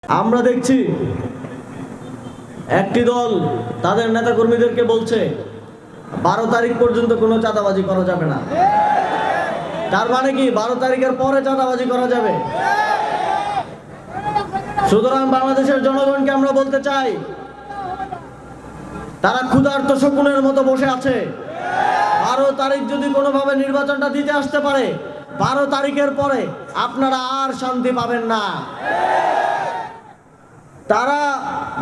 আমরা দেখছি একটি দল তাদের নেতাকর্মীদেরকে বলছে 12 তারিখ পর্যন্ত কোনো চাঁদাবাজি করা যাবে না। তার মানে কি 12 তারিখের পরে চাঁদাবাজি করা যাবে? সুতরাং বাংলাদেশের জনগণকে আমরা বলতে চাই, তারা ক্ষুধার্ত শকুনের মতো বসে আছে। 12 তারিখ যদি কোনোভাবে নির্বাচনটা দিতে আসতে পারে, 12 তারিখের পরে আপনারা আর শান্তি পাবেন না। তারা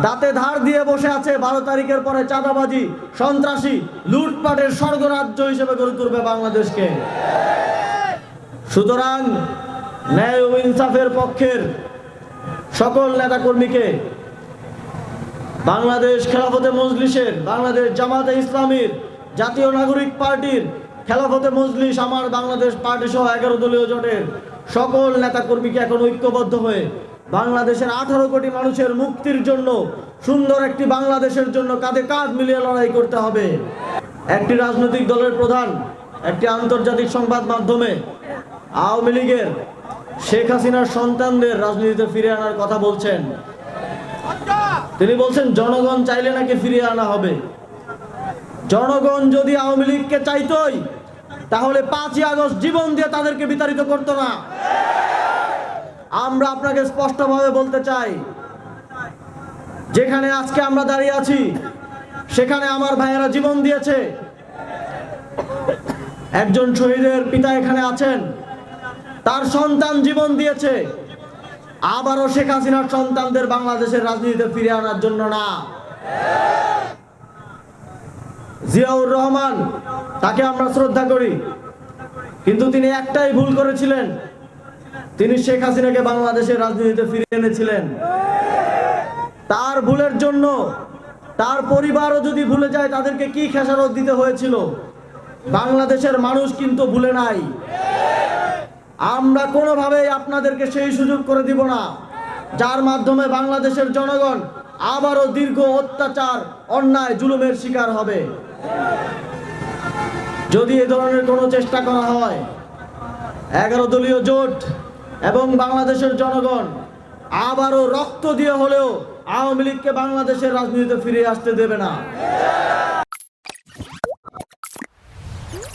দাঁতে ধার দিয়ে বসে আছে 12 তারিখের পরে চাঁদাবাজি, সন্ত্রাসী, লুটপাটের স্বর্গরাজ্য হিসেবে গড়ে তুলবে বাংলাদেশকে। সুতরাং ন্যায় ও ইনসাফের পক্ষের সকল নেতাকর্মীকে, বাংলাদেশ খেলাফতে মজলিসের, বাংলাদেশ জামাতে ইসলামীর, জাতীয় নাগরিক পার্টির, খেলাফতে মজলিস, আমার বাংলাদেশ পার্টি সহ 11 দলীয় জোটের সকল নেতাকর্মীকে এখন ঐক্যবদ্ধ হয়ে বাংলাদেশের 18 কোটি মানুষের মুক্তির জন্য, সুন্দর একটি বাংলাদেশের জন্য কাঁধে কাঁধ মিলিয়ে লড়াই করতে হবে। একটি রাজনৈতিক দলের প্রধান একটি আন্তর্জাতিক সংবাদ মাধ্যমে আওয়ামী লীগের শেখ হাসিনার সন্তানদের রাজনীতিতে ফিরে আনার কথা বলছেন। তিনি বলছেন জনগণ চাইলে নাকি ফিরিয়ে আনা হবে। জনগণ যদি আওয়ামী লীগকে চাইতই তাহলে 5ই আগস্ট জীবন দিয়ে তাদেরকে বিতাড়িত করতো না। আমরা আপনাকে স্পষ্টভাবে বলতে চাই, যেখানে আজকে আমরা দাঁড়িয়ে আছি সেখানে আমার ভাইয়েরা জীবন দিয়েছে। একজন শহীদের পিতা এখানে আছেন, তার সন্তান জীবন দিয়েছে। আবারও শেখ হাসিনার সন্তানদের বাংলাদেশের রাজনীতিতে ফিরে আনার জন্য না। জিয়াউর রহমান, তাকে আমরা শ্রদ্ধা করি, কিন্তু তিনি একটাই ভুল করেছিলেন, তিনি শেখ হাসিনাকে বাংলাদেশের রাজনীতিতে ফিরিয়ে এনেছিলেন। তার ভুলের জন্য তার পরিবারও যদি ভুলে যায় তাদেরকে কি খেসারত দিতে হয়েছিল, বাংলাদেশের মানুষ কিন্তু ভুলে নাই। আমরা কোনোভাবেই আপনাদেরকে সেই সুযোগ করে দিব না যার মাধ্যমে বাংলাদেশের জনগণ আবারও দীর্ঘ অত্যাচার, অন্যায়, জুলুমের শিকার হবে। যদি এ ধরনের কোনো চেষ্টা করা হয়, 11 দলীয় জোট এবং বাংলাদেশের জনগণ আবারও রক্ত দিয়ে হলেও আওয়ামী লীগকে বাংলাদেশের রাজনীতিতে ফিরে আসতে দেবে না।